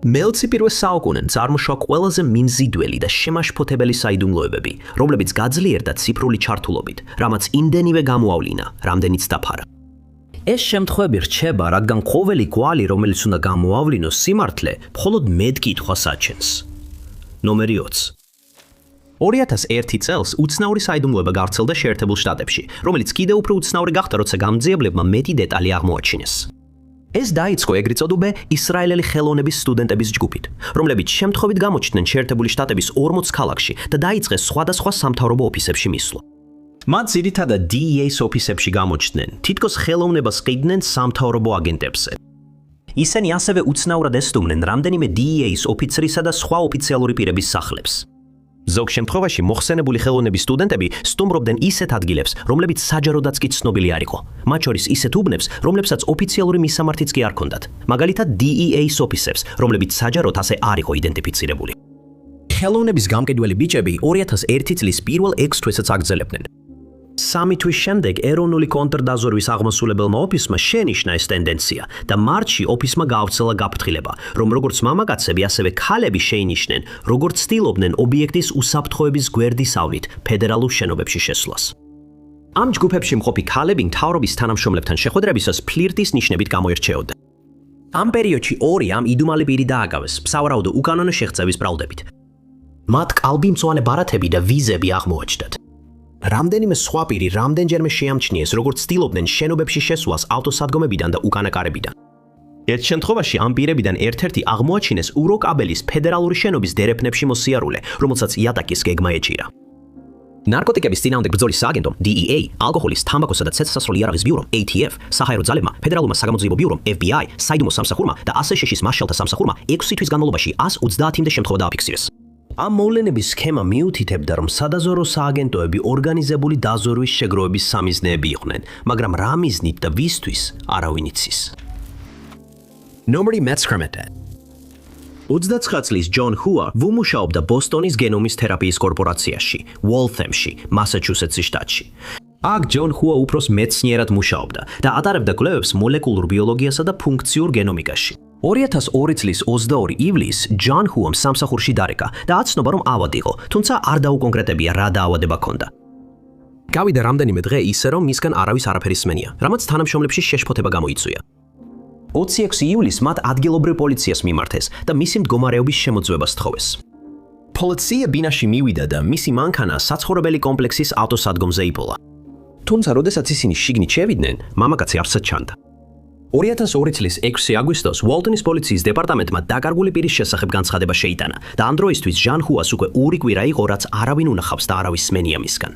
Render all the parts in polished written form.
მე-20 პირველ საუკუნენ წარმოშვა ყველაზე მიმზიდველი და შემაშფოთებელი საიდუმლოებები, რომლებიც გაძლიერდა ციფრული ჩართულობით, რამაც იმდენივე გამოავლინა, რამდენიც დაფარა. ეს შემთხვევები რჩება, რადგან ყოველი კვალი, რომელიც უნდა გამოავლინოს სიმართლე, მხოლოდ მეტკითხვას აჩენს. ნომერი 20. 2001 წელს უცნაური საიდუმლოება გავრცელდა შეერთებულ შტატებში, რომელიც კიდევ უფრო უცნაური გახდა, როცა გამძიებლებმა მეტი დეტალი აღმოაჩინეს. ეს დაიწყო ეგრეთ წოდებული ისრაელელი ხელოვნების სტუდენტების ჯგუფით, რომლებიც შემთხვევით გამოჩნდნენ შეერთებული შტატების 40 ქალაქში და დაიწყეს სხვადასხვა სამთავრობო ოფისებში მისვლა. მათ ძირითადად DEA-ს ოფისებში გამოჩნდნენ, თითქოს ხელოვნებას ყიდნენ სამთავრობო აგენტებზე. ისინი ასევე უცნაურად ესტუმრნენ რამდენიმე DEA-ს ოფიცრისა და სხვა ოფიციალური პირების სახლებს. ზოგ შემთხვევაში მოხსენებული ხელოვნების სტუდენტები სტუმრობდნენ ისეთ ადგილებს, რომლებიც საჯაროდაც კი ცნობილი არ იყო. მათ შორის ისეთ უბნებს, რომლებსაც ოფიციალური მისამართიც კი არ ჰქონდათ, მაგალითად DEA-ს ოფისებს, რომლებიც საჯაროდ ასე არ იყო იდენტიფიცირებული. ხელოვნების გამყიდველი ბიჭები 2001 წლის პირველ 6 თვესაც აგრძელებდნენ. 3 თვის შემდეგ ეროვნული კონტრდაზვერვის აღმასრულებელმა ოფისმა შენიშნა ეს ტენდენცია და მარტში ოფისმა გაავრცელა გაფრთხილება, რომ როგორც მამაკაცები, ასევე ქალები შეინიშნენ, როგორც ცდილობდნენ ობიექტის უსაფრთხოების გვერდისავლით ფედერალურ შენობებში შესვლას. ამ ჯგუფებში მყოფი ქალები მთავრობის თანამშრომლებთან შეხვედრებისას ფლირტის ნიშნებით გამოირჩეოდნენ. ამ პერიოდში ორი ამ იდუმალი პირი დააგავეს, სავარაუდო უკანონო შეღწევის ბრალდებით. მათ კალბიმწვანე ბარათები და ვიზები აღმოაჩნდათ. რამდენიმე სხვა პირი რამდენჯერმე შეამჩნიეს, როგორც ცდილობდნენ შენობებში შესვლას ავტოსადგომებიდან და უკანა კარებიდან. ერთ შემთხვევაში ამ პირებიდან ერთ-ერთი აღმოაჩინეს უროკაბელის ფედერალური შენობის დერეფნებში მოსიარულე, რომელსაც იატაკის გეგმა ეჭირა. ნარკოტიკების წინააღმდეგ ბრძოლის სააგენტომ DEA, ალკოჰოლის, თამბაქოსა და ცეცხლსასროლი იარაღის ბიურომ ATF, საჰაერო ძალებმა, ფედერალურმა საგამოძიებო ბიურომ FBI, საიდუმლო სამსახურმა და ASEAN-ის მარშალთა სამსახურმა 6 თვის განმავლობაში 130-მდე შემთხვევა დააფიქსირეს. ამ მოვლენების სქემა მიუთითებდა, რომ სადაზვერვო სააგენტოები ორგანიზებული დაზვერვის შეგროვების სამიზნეები იყვნენ, მაგრამ რა მიზნით და ვისთვის არავინ იცის. ნომერი მეცხრამეტე. 29 წლის ჯონ ჰუა ვუმუშაობდა ბოსტონის გენომის თერაპიის კორპორაციაში, Walthamში, მასაჩუსეტსის შტატში. აქ ჯონ ჰუა უფროს მეცნიერად მუშაობდა და ატარებდა კვლევებს მოლეკულურ ბიოლოგიასა და ფუნქციურ გენომიკაში. 2002 წლის 22 ივლისს ჯონ ჰუამ სამსახურში დარეკა და აცნობა, რომ ავად იყო, თუმცა არ დაუკონკრეტებია რა დაავადება ჰქონდა. გავიდა რამდენიმე დღე ისე, რომ მისგან არავის არაფერი სმენია, რამაც თანამშრომლებში შეშფოთება გამოიწვია. 26 ივლისს მათ ადგილობრივ პოლიციას მიმართეს და მისი მდგომარეობის შემოწმებას სთხოვეს. პოლიცია ბინაში მივიდა და მისი მანქანა საცხოვრებელი კომპლექსის ავტოსადგომზე იპოლა. თუმცა, როდესაც ისინი შიგნით შევიდნენ, მამაკაცი არსად ჩანდა. 2002 წლის 6 აგვისტოს Walton-ის პოლიციის დეპარტამენტმა დაკარგული პირის შესახებ განცხადება შეიტანა და ამ დროისთვის ჟან ჰუას უკვე 2 კვირა იყო, რაც არავინ უნახავს და არავის სმენია მისგან.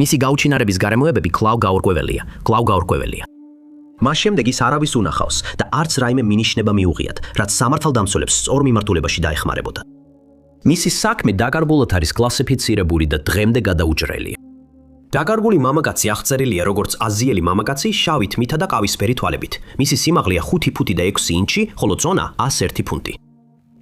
მისი გაუჩინარების გარემოებები კვლავ გაურკვეველია. მას შემდეგ ის არავის უნახავს და არც რაიმე მინიშნება მიუღიათ, რაც სამართალდამცველებს სწორ მიმართულებაში დაეხმარებოდა. მისი საქმე დაკარგულად არის კლასიფიცირებული და დღემდე გადაუჭრელია. დაკარგული მამაკაცი აღწერილია როგორც აზიელი მამაკაცი შავი თმითა და ყავისფერი თვალებით. მისი სიმაღლეა 5 ფუტი და 6 ინჩი, ხოლო წონა 101 ფუნტი.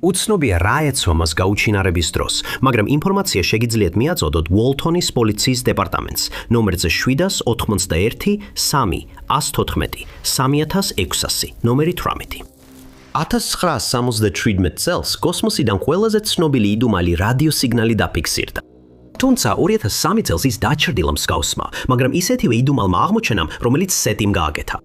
უცნობია რა ეცვა მას გაუჩინარების დროს, მაგრამ ინფორმაცია შეგიძლიათ მიაწოდოთ Walton-ის პოლიციის დეპარტამენტს ნომერზე 791 3 114 3600 ნომერი 18. 1977 წელს კოსმოსიდან ყველაზე ცნობილი იდუმალი რადიოსიგნალი დაფიქსირდა. თუმცა 2003 წელს ის დაჩრდილა მსგავსმა, მაგრამ ისეთივე იდუმალმა აღმოჩენამ, რომელიც სეტიმ გააკეთა.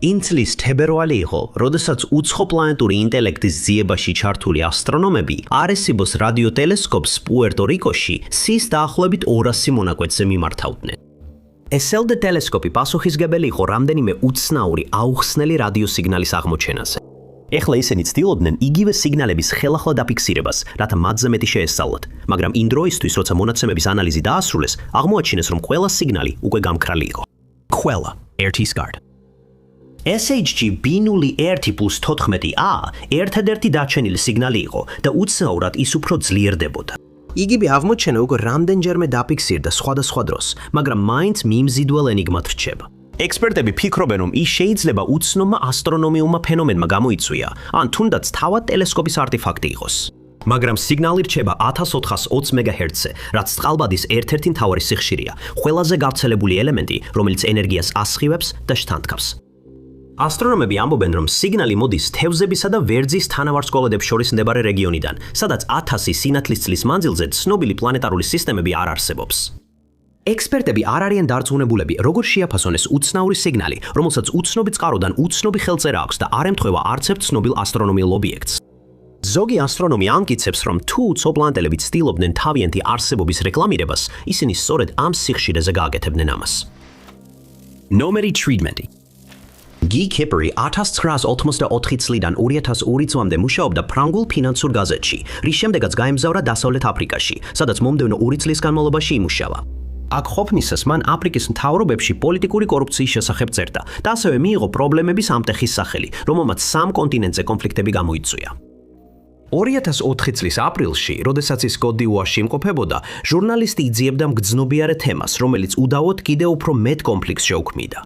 იმ წლის თებერვალი იყო, როდესაც უცხოპლანეტური ინტელექტის ძიებაში ჩართული ასტრონომები Arecibo's რადიოტელესკოპს პუერტო-რიკოში სის დაახლოებით 200 მონაკვეთზე მიმართავდნენ. SLD ტელესკოპი პასუხისმგებელი იყო რამდენიმე უცნაური აუხსნელი რადიოსიგნალის აღმოჩენაზე. ეხლა ისინი ცდილობდნენ იგივე სიგნალების ხელახლა დაფიქსირებას, რათა მათზე მეტი შეესწავლათ, მაგრამ იმ დროისთვის, როცა მონაცემების ანალიზი დაასრულეს, აღმოაჩინეს, რომ ყველა სიგნალი უკვე გამქრალი იყო. ყველა, ERT-SCART. SHG B01+14A ერთადერთი დაჩენილი სიგნალი იყო და უცნაურად ის უფრო ძლიერდებოდა. იგივე აღმოჩენა უკვე რამდენჯერმე დაფიქსირდა სხვადასხვა დროს, მაგრამ მაინც მიმზიდველ ენიგმად რჩება. ექსპერტები ფიქრობენ, რომ ის შეიძლება უცნობმა ასტრონომიულმა ფენომენმა გამოიწვია, ან თუნდაც თავად ტელესკოპის არტიფაქტი იყოს. მაგრამ სიგნალი რჩება 1420 MHz-ზე, რაც წყალბადის ერთ-ერთი მთავარი სიხშირეა, ყველაზე გავრცელებული ელემენტი, რომელიც ენერგიას ასხივებს და შთანთქავს. ასტრონომები ამბობენ, რომ სიგნალი მოდის თევზებისა და ვერძის თანავარსკვლავედებს შორის მდებარე რეგიონიდან, სადაც 1000 სინათლის წლის მანძილზე ცნობილი პლანეტარული სისტემები არ არსებობს. ექსპერტები არ არიან დარწმუნებულები, როგორ შეაფასონეს უცნაური სიგნალი, რომელსაც უცნობი წყაროდან უცნობი ხელწერა აქვს და არ ემთხვევა არც ერთ ცნობილ ასტრონომიულ ობიექტს. ზოგი ასტრონომი ამტკიცებს, რომ თუ უცობლანტელები ცდილობდნენ თავიანთი არსებობის რეკლამირებას, ისინი სწორედ ამ სიხშირეზე გააკეთებდნენ ამას. ნომერი 13. Guy Kippery 1984 წლიდან 2002 წლამდე მუშაობდა ფრანგულ ფინანსურ გაზეთში, რის შემდეგაც გაემგზავრა დასავლეთ აფრიკაში, სადაც მომდევნო 2 წლის განმავლობაში იმუშავა. აქ ყოფნისას მან აფრიკის მთავრობებში პოლიტიკური კორუფციის შესახებ წერდა და ასევე მიიღო პრობლემების ამტეხის სახელი, რომელმაც სამ კონტინენტზე კონფლიქტები გამოიწვია. 2004 წლის აპრილში, როდესაც ის კოდ-დივუარში იმყოფებოდა, ჟურნალისტი იძიებდა მგრძნობიარე თემას, რომელიც უდავოდ კიდევ უფრო მეტ კონფლიქტს შეუქმნიდა.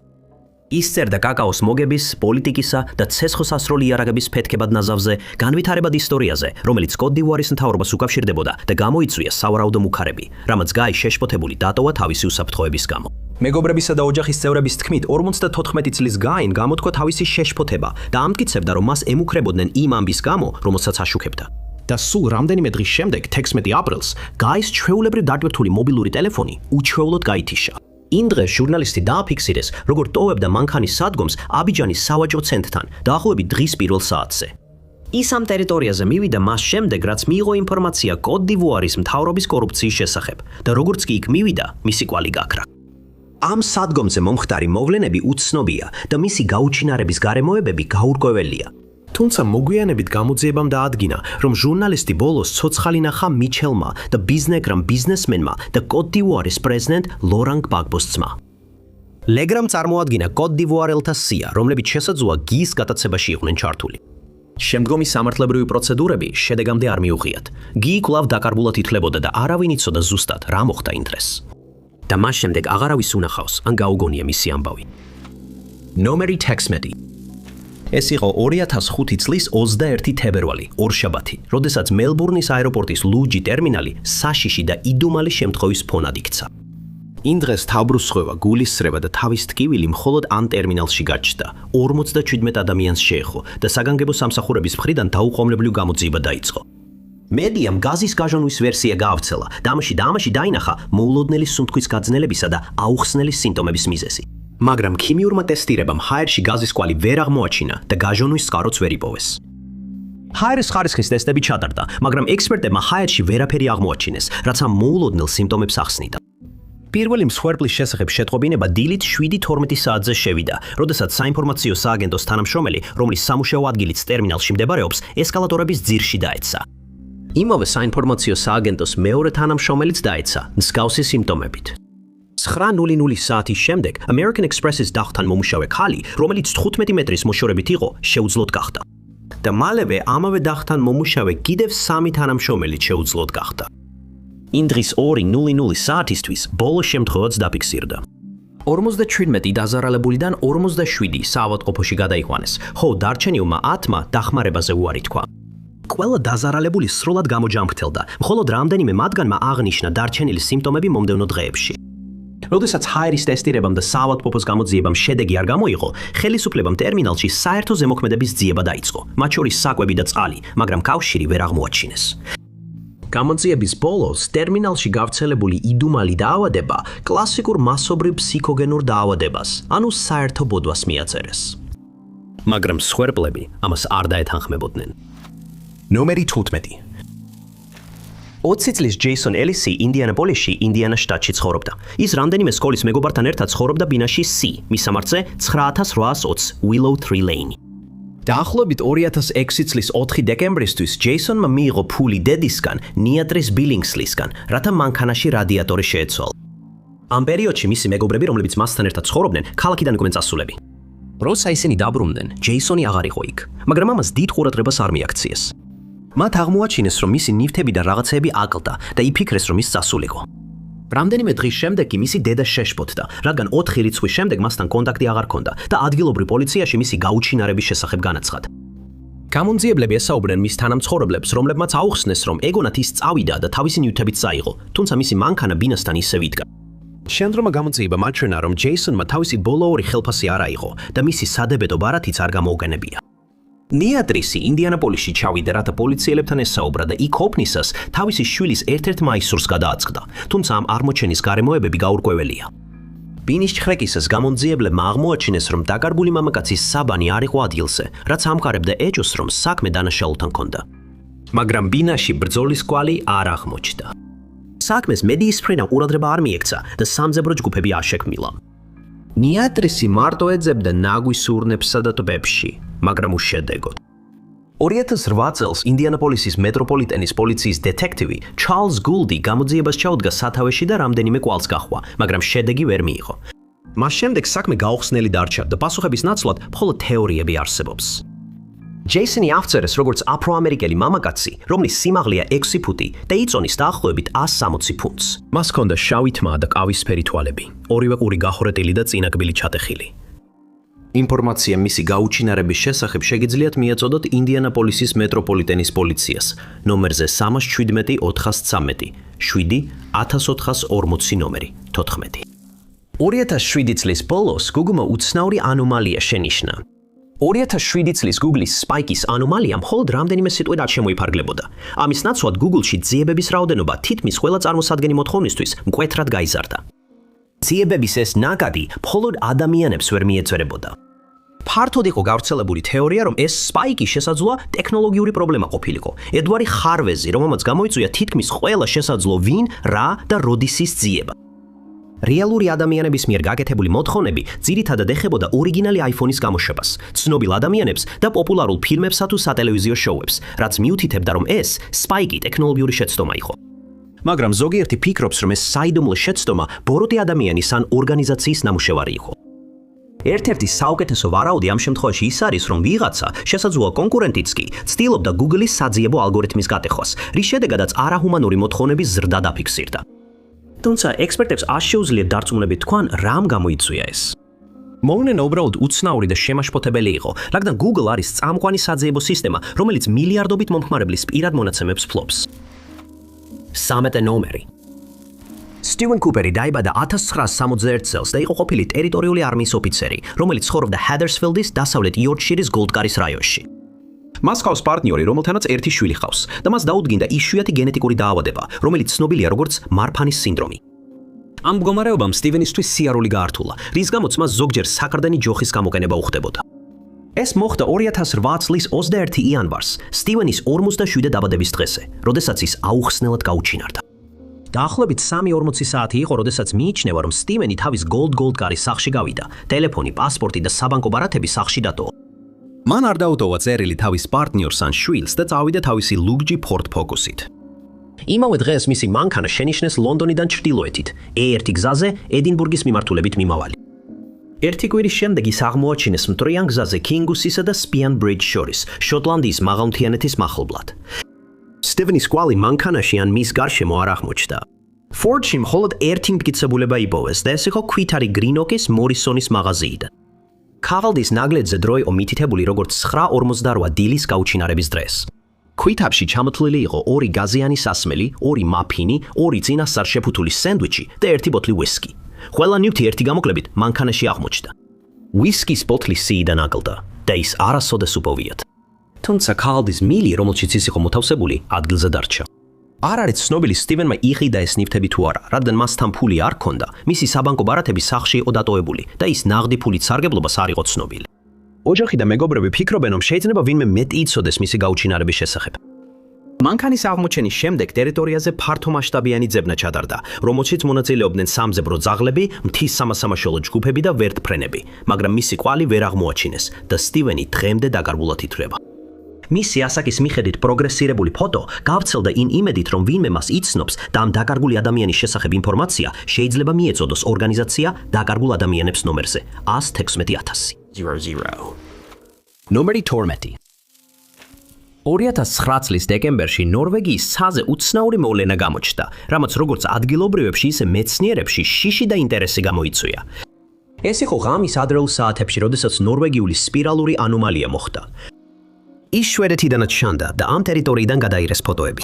ის წერდა კაკაოს მოგების, პოლიტიკისა და ცეცხლსასროლი იარაღების ფეთქებად ნაზავზე, განვითარებად ისტორიაზე, რომელიც კოდ-დივუარის მთავრობას უკავშირდებოდა და გამოიწვია სავარაუდო მუქარები, რამაც გაი შეშფოთებული დატოვა თავისი უსაფრთხოების გამო. მეგობრებისა და ოჯახის წევრების თქმით, 54 წლის გაინ გამოთქვა თავისი შეშფოთება და ამტკიცებდა, რომ მას ემუქრებოდნენ იმ ამბის გამო, რომელსაც აშუქებდა. და სულ რამდენიმე დღის შემდეგ, 16 აპრილს, გაის ჩვეულებრივ დატვირთული მობილური ტელეფონი უჩვეულოდ გაითიშა. იმ დღეს ჟურნალისტი დააფიქსირეს, როგორ ტოვებდა მანქანის სადგომს აბიჯანის სავაჭრო ცენტრთან, დაახლოებით დღის პირველ საათზე. ის ამ ტერიტორიაზე მივიდა მას შემდეგ, რაც მიიღო ინფორმაცია კოდ-დივუარის მთავრობის კორუფციის შესახებ და როგორც კი იქ მივიდა, მისი კვალი გაქრა. ამ სადგომზე მომხდარი მოვლენები უცნობია და მისი გაუჩინარების გარემოებები გაურკვეველია. თუმცა მოგვიანებით გამოძიებამ დაადგინა, რომ ჟურნალისტი ბოლოს ცოცხალი ნახა მიჩელმა და ბიზნეგრამ ბიზნესმენმა და კოდ-დივუარის პრეზიდენტ ლორან გბაგბოს ძმა. ლეგრამ წარმოადგინა კოდ-დივუარელთა სია, რომლებიც შესაძლოა გის გატაცებაში იყვნენ ჩართული. შემდგომი სამართლებრივი პროცედურები შედეგამდე არ მიუღიათ. გი კვლავ დაკარგულად ითვლებოდა და არავინ იცოდა ზუსტად რა მოხდა იმ დღეს. და მას შემდეგ აღარავის უნახავს ან გაუგონია მისი ამბავი. ნომერი 16. ეს იყო 2005 წლის 21 თებერვალი, ორშაბათი, როდესაც მელბურნის აეროპორტის ლუჯი ტერმინალი საშიში და იდუმალი შემთხვევის ფონად იქცა. იმ დღეს თავბრუსხვევა, გულისრევა და თავის ტკივილი მხოლოდ ამ ტერმინალში გაჩნდა. 47 ადამიანს შეეხო და საგანგებო სამსახურების მხრიდან დაუყოვნებლივ გამოძიება დაიწყო. მედიამ გაზის გაჟონვის ვერსია გაავრცელა და ამაში დაინახა მოულოდნელი სუნთქვის გაძნელებისა და აუხსნელი სიმპტომების მიზეზი. მაგრამ ქიმიურმა ტესტირებამ ჰაერში გაზის კვალი ვერ აღმოაჩინა და გაჟონვის წყაროც ვერ იპოვეს. ჰაერის ხარისხის ტესტები ჩატარდა, მაგრამ ექსპერტებმა ჰაერში ვერაფერი აღმოაჩინეს, რაც ამ მოულოდნელ სიმპტომებს ახსნიდა. პირველი მსხვერპლის შესახებ შეტყობინება დილით 7:12 საათზე შევიდა, როდესაც საინფორმაციო სააგენტოს თანამშრომელი, რომლის სამუშაო ადგილიც ტერმინალში მდებარეობს, ესკალატორების ძირში დაეცა. იმავე საინფორმაციო სააგენტოს მეორე თანამშრომელიც დაეცა, მსგავსი სიმპტომებით. 9:00 საათის შემდეგ American Express-ის დახთან მომუშავე ქალი, რომელიც 15 მეტრის მოშორებით იყო, შეუძლოდ გახდა. და მალევე ამავე დახთან მომუშავე კიდევ 3 თანამშრომელი შეუძლოდ გახდა. იმ დღის 2:00 საათისთვის ბოლო შემთხვევაც დაფიქსირდა. 57 დაზარალებულიდან 47 საავადმყოფოში გადაიყვანეს, ხო დარჩენილმა 10-მა დახმარებაზე უარი თქვა. ყველა დაზარალებული სრულად გამოჯამრთელდა, მხოლოდ რამდენიმე მათგანმა აღნიშნა დარჩენილი სიმპტომები მომდევნო დღეებში. როდესაც ჰაერის ტესტირებამ და საავადმყოფოს გამოძიებამ შედეგი არ გამოიღო, ხელისუფლებამ ტერმინალში საერთო ზემოქმედების ძიება დაიწყო, მათ შორის საკვები და წყალი, მაგრამ კავშირი ვერ აღმოაჩინეს. გამოძიების ბოლოს ტერმინალში გავრცელებული იდუმალი დაავადება კლასიკურ მასობრივ ფსიქოგენურ დაავადებას, ანუ საერთო ბოდვას მიაწერეს. მაგრამ მსხვერპლები ამას არ დაეთანხმებოდნენ. ნომერი 15. 20 წლის ჯეისონ ელისი ინდიანაპოლისში, ინდიანას შტატში ცხოვრობდა. ის რამდენიმე სკოლის მეგობართან ერთად ცხოვრობდა ბინაში C, მისამართზე 9820 Willow 3 Lane. დაახლოებით 2006 წლის 4 დეკემბრისთვის ჯეისონმა მიიღო ფული დედისგან, ნიატრის ბილინგსლისგან, რათა მანქანაში რადიატორი შეეცვალა. ამ პერიოდში მისი მეგობრები, რომლებიც მასთან ერთად ცხოვრობდნენ, ქალაქიდან იყვნენ წასულები. როცა ისინი დაბრუნდნენ, ჯეისონი აღარ იყო იქ, მაგრამ ამას დიდ ყურადღებას არ მიაქციეს. მათ აღმოაჩინეს, რომ მისი ნივთები და რაღაცეები აკლდა და იფიქრეს, რომ ის წასულიყო. რამდენიმე დღის შემდეგ კი მისი დედა შეშფოთდა, რადგან 4 რიცხვის შემდეგ მასთან კონტაქტი აღარ ჰქონდა და ადგილობრივ პოლიციაში მისი გაუჩინარების შესახებ განაცხადა. გამონძიებლები ესაუბრნენ მის თანამცხოვრებლებს, რომლებმაც აუხსნეს, რომ ეგონათ ის წავიდა და თავისი ნივთებიც წაიღო, თუმცა მისი მანქანა ბინასთან ისევ იდგა. შემდგომმა გამოძიება მაჩვენა, რომ ჯეისონმა თავისი ბოლო ორი ხელფასი არ აიღო და მისი სადებედო ბარათიც არ გამოუგენებია. ნიატრისი ინდიანაპოლისში ჩავიდა, რათა პოლიციელებთან ესაუბრა და იქ ოფნისას თავისი შვილის ერთ-ერთ მაისურს გადააწყდა, თუმცა ამ აღმოჩენის გარემოებები გაურკვეველია. ბინის ჩხრეკისას გამომძიებლებმა აღმოაჩინეს, რომ დაკარგული მამაკაცის საბანი არ იყო ადგილზე, რაც ამყარებდა ეჭვს, რომ საქმე დანაშაულთან ჰქონდა. მაგრამ ბინაში ბრძოლის კვალი არ აღმოჩნდა. საქმეს მედიის მხრიდან ყურადღება არ მიექცა და სამძებრო ჯგუფები აშექმნილა. ნიატრისი მარტო ეძებდა ნაგვის ურნებსა და ტბებში, მაგრამ უშედეგოდ. 2008 წელს ინდიანაპოლისის მეტროპოლიტენის პოლიციის დეტექტივი ჩარლზ გულდი გამოძიებას ჩაუდგა სათავეში და რამდენიმე კვალს გაჰყვა, მაგრამ შედეგი ვერ მიიღო. მას შემდეგ საქმე გაუხსნელი დარჩა და პასუხების ნაცვლად მხოლოდ თეორიები არსებობს. ჯეისონი აღწერეს როგორც აფროამერიკელი მამაკაცი, რომლის სიმაღლეა 6 ფუტი და იწონის დაახლოებით 160 ფუნტს. მას ჰქონდა შავი თმა და ყავისფერი თვალები, ორივე ყური გახრეტილი და წინაკბილი ჩატეხილი. ინფორმაცია მისი გაუჩინარების შესახებ შეგიძლიათ მიაწოდოთ ინდიანაპოლისის მეტროპოლიტენის პოლიციას, ნომერზე 317 413 7 1440 ნომერი 14. 2007 წლის ბოლოს Google-მა უცნაური ანომალია შენიშნა. 2007 წლის Google-ის Spike-ის ანომალია მხოლოდ რამდენიმე სიტყვით არ შემოიფარგლებოდა. ამის ნაცვლად Google-ში ძიებების რაოდენობა თითქმის ყველა წარმოსადგენი მოთხოვნისთვის მკვეთრად გაიზარდა. ძიებების ეს ნაკადი მხოლოდ ადამიანებს ვერ მიეწერებოდა. ფართოდ იყო გავრცელებული თეორია, რომ ეს Spike-ი შესაძლოა ტექნოლოგიური პრობლემა ყოფილიყო. ედვარი ხარვეზი, რომელმაც გამოიწვია თითქმის ყველა შესაძლო ვინ, რა და როდისის ძიება. რეალური ადამიანების მიერ გაკეთებული მოთხოვნები ძირითადად ეხებოდა ორიგინალი iPhone-ის გამოშვებას, ცნობილ ადამიანებს და პოპულარულ ფილმებსა თუ სატელევიზიო შოუებს, რაც მიუთითებდა, რომ ეს Spike-ი ტექნოლოგიური შეცდომა იყო. მაგრამ ზოგიერთი ფიქრობს, რომ ეს საიდუმლო შეცდომა ბოროტი ადამიანის ან ორგანიზაციის ნამუშევარი იყო. ერთ-ერთი საუკეთესო ვარაუდი ამ შემთხვევაში ის არის, რომ ვიღაცა, შესაძლოა კონკურენტიც კი, ცდილობდა Google-ის საძიებო ალგორითმის გატეხვას, რის შედეგადაც არაჰუმანური მოთხოვნების ზრდა დაფიქსირდა. თუმცა ექსპერტებს არ შეუძლიათ დარწმუნებით თქვან, რამ გამოიწვია ეს. მოვლენა უბრალოდ უცნაური და შემაშფოთებელი იყო, რადგან Google არის წამყვანი საძიებო სისტემა, რომელიც მილიარდობით მომხმარებლის პირად მონაცემებს ფლობს. 13 ნომერი. სტივენ კუპერი დაიბადა 1961 წელს და იყო ყოფილი ტერიტორიული არმიის ოფიცერი, რომელიც ცხოვრობდა ჰადერსფილდის დასავლეთ იორკშირის გოლდკარის რაიონში. მას ჰყავს პარტნიორი, რომელთანაც ერთი შვილი ჰყავს და მას დაუდგინდა იშვიათი გენეტიკური დაავადება, რომელიც ცნობილია როგორც მარფანის სინდრომი. ამ მდგომარეობამ სტივენისთვის სიარული გაართულა, რის გამოც მას ზოგჯერ საყრდენი ჯოხის გამოყენება უხდებოდა. ეს მოხდა 2008 წლის 21 იანვარს, სტივენის 47 დაბადების დღესე, როდესაც ის აუხსნელად გაუჩინარდა. დაახლოებით 3:40 საათი იყო, როდესაც მიიჩნევა, რომ სტივენი თავის გოლდკარის სახლში გავიდა, ტელეფონი, პასპორტი და საბანკო ბარათები სახლში დატოვა. მან არ დაუტოვა წერილი თავის პარტნიორს ან შვილს და წავიდა თავისი ლუგჯი Ford Focus-ით. იმავე დღეს მისი მანქანა შენიშნეს ლონდონიდან ჩრდილოეთით, E1 გზაზე ედინბურგის მიმართულებით მიმავალი. ერთი კვირის შემდეგ ის აღმოაჩინეს მტრიან გზაზე კინგუსისა და სპიან ბრიჯს შორის, შოტლანდიის მაღალმთიანეთის მახლობლად. სტივენის კვალი მანქანაში ან მის გარშემო არ აღმოჩნდა. Ford-ში მხოლოდ ერთი მტკიცებულება იპოვეს და ეს იყო ქვითარი გრინოკის მორისონის მაღაზიიდან. ქაღალდის ნაგლედზე დრო იყო მითითებული როგორც 9:48 დილის გაუჩინარების დღეს. ქვითაფში ჩამოთვლილი იყო 2 გაზიანი სასმელი, 2 მაფინი, 2 წინასწარ შეფუთული სენდვიჩი და 1 ბოთლი ვისკი. ყველა ნივთი ერთი გამოკლებით მანქანაში აღმოჩნდა. ვისკის ბოთლი სიიდან აკლდა და ის არასოდეს უპოვიათ. თუმცა ქაღალდის მილი, რომელშიც ის იყო მოთავსებული, ადგილზე დარჩა. არ არის ცნობილი სტივენმა იყიდა ეს ნივთები თუ არა, რადგან მასთან ფული არ ჰქონდა, მისი საბანკო ბარათები სახლში იყო დატოვებული და ის ნაღდი ფულით სარგებლობას არ იყო ცნობილი. ოჯახი და მეგობრები ფიქრობენ, რომ შეიძლება ვინმე მეტი იცოდეს მისი გაუჩინარების შესახებ. მანქანის აღმოჩენის შემდეგ ტერიტორიაზე ფართომასშტაბიანი ძებნა ჩატარდა, რომელშიც მონაწილეობდნენ სამძებრო ძაღლები, მთის სამასამაშველო ჯგუფები და ვერტმფრენები, მაგრამ მისი კვალი ვერ აღმოაჩინეს და სტივენი დღემდე დაკარგულად ითვლება. მისი ასაკის მიხედვით პროგრესირებული ფოტო გავრცელდა იმ იმედით, რომ ვინმე მას იცნობს და ამ დაკარგული ადამიანის შესახებ ინფორმაცია შეიძლება მიეწოდოს ორგანიზაცია დაკარგულ ადამიანებს ნომერზე 116000. ნომერი 12. 2009 წლის დეკემბერში ნორვეგიის ცაზე უცნაური მოვლენა გამოჩნდა, რამაც როგორც ადგილობრივებში, ისე მეცნიერებში შიში და ინტერესი გამოიწვია. ეს იყო ღამის ადრეულ საათებში, როდესაც ნორვეგიული სპირალური ანომალია მოხდა. ის შვედეთიდანაც ჩანდა და ამ ტერიტორიიდან გადაიღეს ფოტოები.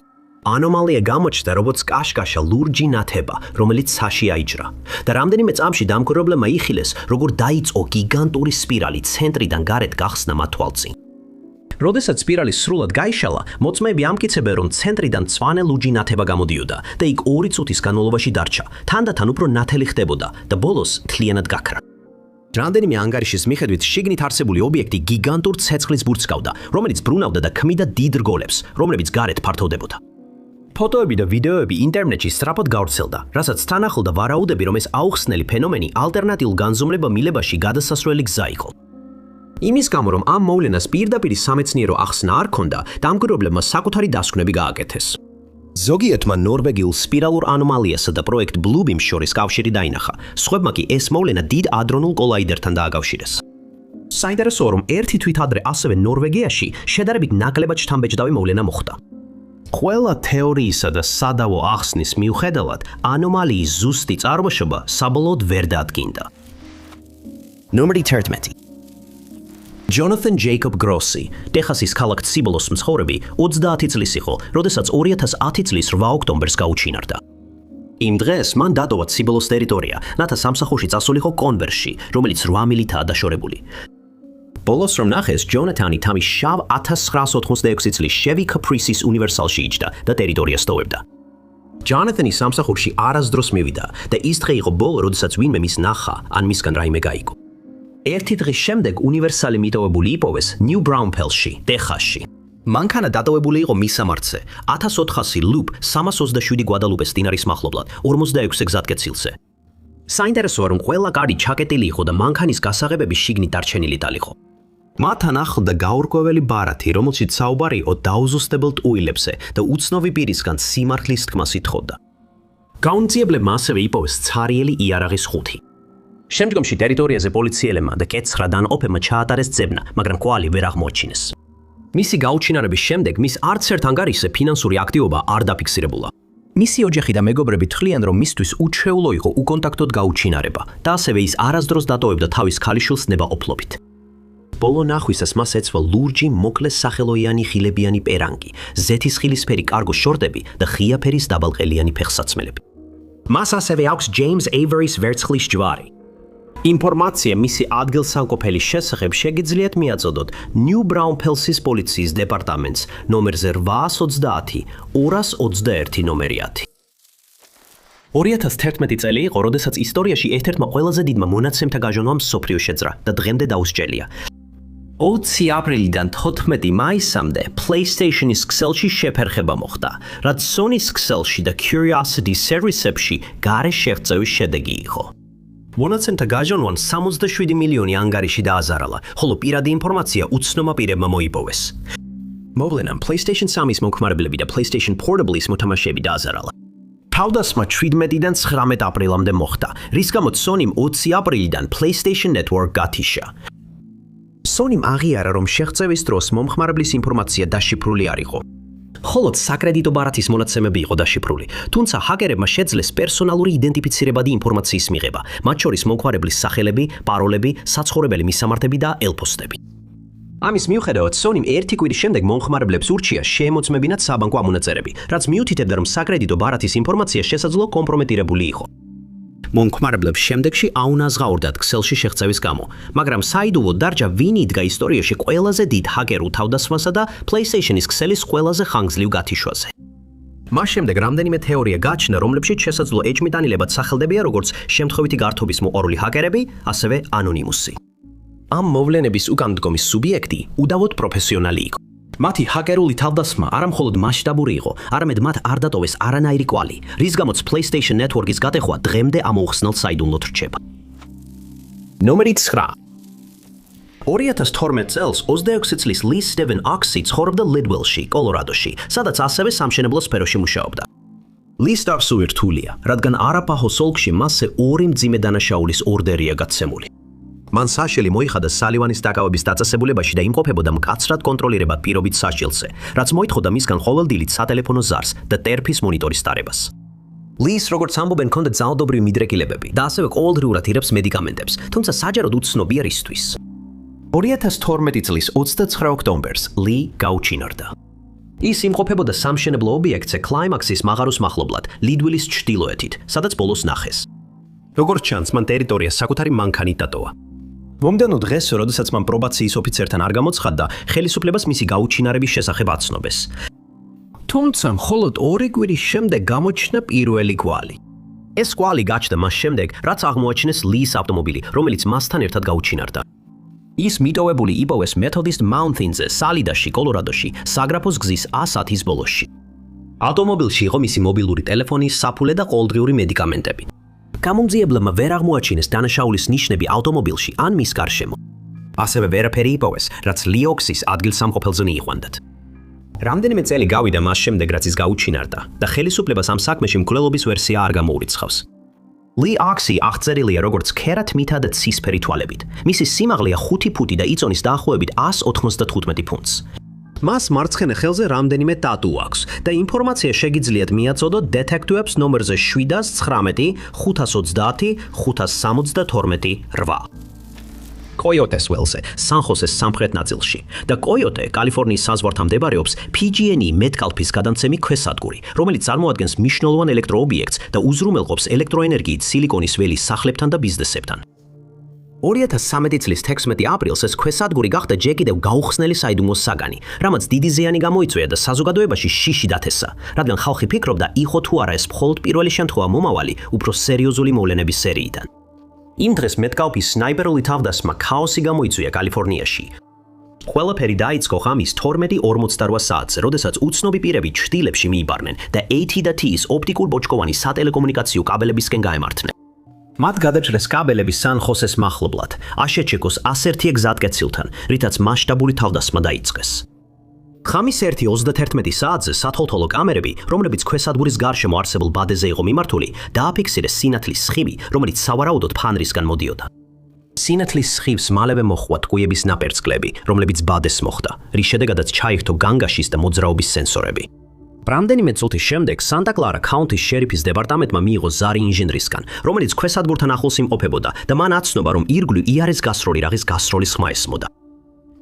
ანომალია გამოჩნდა, როგორც კაშკაშა ლურჯი ნათება, რომელიც საში აიჯრა. და რამდენიმე წამში დამკვირვებლებმა იხილეს, როგორ დაიწყო გიგანტური სპირალი ცენტრიდან გარეთ გახსნა მათ თვალწინ. როდესაც სპირალი სრულად გაიშალა, მოწმეები ამტკიცებენ, რომ ცენტრიდან მწვანე ლურჯი ნათება გამოდიოდა და იქ 2 წუთის განმავლობაში დარჩა. თანდათან უფრო ნათელი ხდებოდა და ბოლოს მთლიანად გაქრა. რამდენიმე ანგარიშის მიხედვით შიგნით არსებული ობიექტი გიგანტურ ცეცხლის ბურთს ჰგავდა, რომელიც ბრუნავდა და ქმნიდა დიდ რგოლებს, რომლებიც გარეთ ფართოვდებოდა. ფოტოები და ვიდეოები ინტერნეტში სწრაფად გავრცელდა, რასაც თან ახლდა ვარაუდები, რომ ეს აუხსნელი ფენომენი ალტერნატიულ განზომილება მილებაში გადასასვლელი გზა იყო. იმის გამო, რომ ამ მოვლენას პირდაპირ სამეცნიერო ახსნა არ ჰქონდა, დამკვირვებლებმა საკუთარი დასკვნები გააკეთეს. ზოგიერთმა ნორვეგიულ სპირალურ ანომალიასა და პროექტ ბლუბიმს შორის კავშირი დაინახა, სხვებმა კი ეს მოვლენა დიდ ადრონულ კოლაიდერთან დააკავშირეს. საინტერესოა, რომ ერთი თვით ადრე ასევე ნორვეგიაში შედარებით ნაკლებად შთამბეჭდავი მოვლენა მოხდა. ყველა თეორიისა და სადავო ახსნის მიუხედავად, ანომალიის ზუსტი წარმოშობა საბოლოოდ ვერ დაადგინდა. ნომერი 11. ჯონათან ჯეიკობ გროსი, ტეხასის ქალაქ ციბოლოს მცხოვრები, 30 წლის იყო, როდესაც 2010 წლის 8 ოქტომბერს გაუჩინარდა. იმ დღეს მან დატოვა ციბოლოს ტერიტორია, რათა სამსახურში წასულიყო კონვერსში, რომელიც 8 მილითაა დაშორებული. ბოლოს რომ ნახეს, ჯონათანი თამის შავ 1986 წლის Chevy Caprice's უნივერსალში იჯდა და ტერიტორიას ტოვებდა. ჯონათანი სამსახურში არასდროს მივიდა და ის დღე იყო ბოლო, როდესაც ვინმე მის ნახა ან მისგან რაიმე გაიგო. ერთი დღის შემდეგ უნივერსალი მიტოვებული იპოვეს ნიუ ბრაუნფელში, ტეხასში. მანქანა დატოვებული იყო მისამართზე, 1400 ლუპ 327 გვადალუპეს დინარის მახლობლად, 46 გზატკეცილზე. საინტერესოა, რომ ყველა კარი ჩაკეტილი იყო და მანქანის გასაღებები შიგნით დარჩენილი დალიყო. მათთან ახლდა გაურკვეველი ბარათი, რომელშიც საუბარი იყო დაუზუსტებელ ტყუილებზე და უცნობი პირისგან სიმართლის თქმას ითხოვდა. გაუნწიებლებმა ასევე იპოვეს ცარიელი იარაღის ხუთი. შემდგომში ტერიტორიაზე პოლიციელებმა და კეცხრა დანაყოფებმა ჩაატარეს ძებნა, მაგრამ კვალი ვერ აღმოაჩინეს. მისი გაუჩინარების შემდეგ მის არც ერთ ანგარიშზე ფინანსური აქტივობა არ დაფიქსირებულა. მისი ოჯახი და მეგობრები თვლიან, რომ მისთვის უჩვეულო იყო უკონტაქტოდ გაუჩინარება და ასევე ის არასდროს დატოვებდა თავის ქალიშვილს ნებაყოფლობით. ბოლო ნახვისას მას ეცვა ლურჯი მოკლე სახელოიანი ხილებიანი პერანგი, ზეთისხილისფერი კარგო შორტები და ღიაფერის დაბალყელიანი ფეხსაცმელები. მას ასევე აქვს ჯეიმს ეივერის ვერცხლის ჯვარი. ინფორმაცია მისი ადგილსამყოფელის შესახებ შეგიძლიათ მიაწოდოთ ნიუ ბრაუნფელსის პოლიციის დეპარტამენტს ნომერზე 830 221 ნომერი 10. 2011 წელი იყო, როდესაც ისტორიაში ერთ-ერთმა ყველაზე დიდმა მონაცემთა გაჟონვამ მსოფლიო შეძრა და დღემდე დაუსჯელია. 20 აპრილიდან 14 მაისამდე PlayStation-ის ქსელში შეფერხება მოხდა, რაც Sony-ის ქსელში და Curiosity Service-ებში გარე შეღწევის შედეგი იყო. მონაცემთა გაჟონვამ 67 მილიონი ანგარიში დააზარალა, ხოლო პირადი ინფორმაცია უცნობმა პირებმა მოიპოვეს. მოვლენამ PlayStation 3-ის მომხმარებლები და PlayStation Portable-ის მოთამაშეები დააზარალა. თავდასხმა 17-დან 19 აპრილამდე მოხდა, რის გამოც Sony-მ 20 აპრილიდან PlayStation Network გათიშა. Sony-მ აღიარა, რომ შეღწევის დროს მომხმარებლის ინფორმაცია დაშიფრული არ იყო. ხოლო საკრედიტო ბარათის მონაცემები იყო დაშიფრული, თუმცა ჰაკერებმა შეძლეს პერსონალური იდენტიფიცირებადი ინფორმაციის მიღება, მათ შორის მომხმარებლის სახელები, პაროლები, საცხოვრებელი მისამართები და ელპოსტები. ამის მიუხედავად, Sony-მ ერთი კვირის შემდეგ მომხმარებლებს ურჩია შეემოწმებინათ საბანკო ამონაწერები, რაც მიუთითებდა, რომ საკრედიტო ბარათის ინფორმაცია შესაძლოა კომპრომეტირებული იყო. მომხმარებლებს შემდეგში აუნაზღაურდათ ქსელში შეღწევის გამო, მაგრამ საიდუმლოდ დარჩა ვინ იდგა ისტორიაში ყველაზე დიდ ჰაკერულ თავდასხმასა და PlayStation-ის ქსელის ყველაზე ხანგრძლივ გათიშვაზე. მას შემდეგ რამდენიმე თეორია გაჩნდა, რომლებშიც შესაძლო ეჭვმიტანილებად სახელდებია როგორც შემთხვევითი გართობის მოყვარული ჰაკერები, ასევე ანონიმუსი. ამ მოვლენების უკანდგომის სუბიექტი უდავოდ პროფესიონალი იყო. მათი ჰაკერული თავდასხმა არა მხოლოდ მასშტაბური იყო, არამედ მათ არ დატოვეს არანაირი კვალი, რის გამოც PlayStation Network-ის გატეხვა დღემდე ამოუხსნელ საიდუმლოდ რჩება. ნომერი 9. 2012 წელს 26 წლის ლის სტევენ აქსი ცხოვრობდა ლიდველში, კოლორადოში, სადაც ასევე სამშენებლო სფეროში მუშაობდა. ლის დავსუ რთულია, რადგან არაპაჰოს ოლქში მასზე 2 მძიმე დანაშაულის ორდერია გაცემული. მან საშელი მოიხადა სალივანის დაკავების დაწესებულებაში და იმყოფებოდა მკაცრად კონტროლირება პირობით საშილზე, რაც მოითხოვდა მისგან ყოველდილით სატელეფონო ზარს და ტერფის მონიტორის ტარებას. ლის, როგორც ამბობენ, ჰქონდა ძალადობრივი მიდრეკილებები და ასევე ყოველდღიურად ირებს მედიკამენტებს, თუმცა საჯაროდ უცნობია რისთვის. 2012 წლის 29 ოქტომბერს ლი გაუჩინარდა. ის იმყოფებოდა სამშენებლო ობიექტზე კლაიმაქსის მაღაროს მახლობლად, ლიდვილის ჩრდილოეთით, სადაც ბოლოს ნახეს. როგორც ჩანს, მან ტერიტორია საკუთარი მანქანით დატოვა. მომდევნო დღეს, როდესაც მან პრობაციის ოფიცერთან არ გამოცხადდა, ხელისუფლებას მისი გაუჩინარების შესახებ აცნობეს. თუმცა მხოლოდ 2 კვირის შემდეგ გამოჩნდა პირველი კვალი. ეს კვალი გაჩნდა მას შემდეგ, რაც აღმოაჩინეს ლის ავტომობილი, რომელიც მასთან ერთად გაუჩინარდა. ის მიტოვებული იპოვეს Methodist Mountains-ზე, სალიდაში, კოლორადოში, საგრაფოს გზის 100-ის ბოლოში. ავტომობილში იყო მისი მობილური ტელეფონი, საფულე და ყოველდღიური მედიკამენტები. გამომძიებლებმა ვერ აღმოაჩინეს დანაშაულის ნიშნები ავტომობილში ან მის გარშემო. ასევე ვერაფერი იპოვეს, რაც ლიოქსის ადგილსამყოფელზე მიიყვანდათ. რამდენიმე წელი გავიდა მას შემდეგ, რაც ის გაუჩინარდა და ხელისუფლებას ამ საქმეში მკვლელობის ვერსია არ გამოურიცხავს. ლი ოქსი აღწერილია როგორც ქერატმითა და ცისფერი თვალებით. მისი სიმაღლეა 5 ფუტი და იწონის დაახლოებით 195 ფუნტს. მას მარცხენა ხელზე რამდენიმე ტატუ აქვს და ინფორმაცია შეგიძლიათ მიაწოდოთ დეტექტივებს ნომერზე 719 530 572 8. კოიოტეს ველზე, სან-ხოსეს სამხრეთ ნაწილში და კოიოტე კალიფორნიის საზღვართან მდებარეობს PG&E მეტკალფის გადამცემი ქვესადგური, რომელიც წარმოადგენს მნიშვნელოვან ელექტროობიექტს და უზრუნველყოფს ელექტროენერგიით სილიკონის ველის სახლებთან და ბიზნესებთან. 2013 წლის 16 აპრილს ეს ქვესადგური გახდა ჯერ კიდევ გაუხსნელი საიდუმლოს საგანი, რამაც დიდი ზიანი გამოიწვია და საზოგადოებაში შიში დათესა, რადგან ხალხი ფიქრობდა, იყო თუ არა ეს მხოლოდ პირველი შემთხვევა მომავალი, უფრო სერიოზული მოვლენების სერიიდან. იმ დღეს მეტკალფის სნაიპერული თავდასხმა ქაოსი გამოიწვია კალიფორნიაში. ყველაფერი დაიწყო ღამის 12:48 საათზე, როდესაც უცნობი პირები ჩრდილებში მიიბარნენ და AT&T-ის ოპტიკურ ბოჭკოვანი სატელეკომუნიკაციო კაბელებისკენ გაემართნენ. მათ გადაჭრეს კაბელები სან-ხოსეს მახლობლად, აშეჩეკოს 101 გზატკეცილთან, რითაც მასშტაბური თავდასხმა დაიწყეს. ღამის 1:31 საათზე სათვალთვალო კამერები, რომლებიც ქვესადგურის გარშემო არსებულ ბადეზე იყო მიმართული, დააფიქსირეს სინათლის სხივი, რომელიც სავარაუდოდ ფანრისგან მოდიოდა. სინათლის სხივს მალევე მოჰყვა ტყუების ნაპერწკლები, რომლებიც ბადეს მოხვდა, რის შედეგადაც ჩაირთო განგაშის და მოძრაობის სენსორები. რამდენიმე წუთის შემდეგ სანტა-კლარა ქაუნთის შერიფის დეპარტამენტმა მიიღო ზარი ინჟინრისგან, რომელიც ქვესადგურთან ახლოს იმყოფებოდა და მან აცნობა, რომ ირგვლივ იარეს გასროლი რაღის გასროლის ხმა ესმოდა.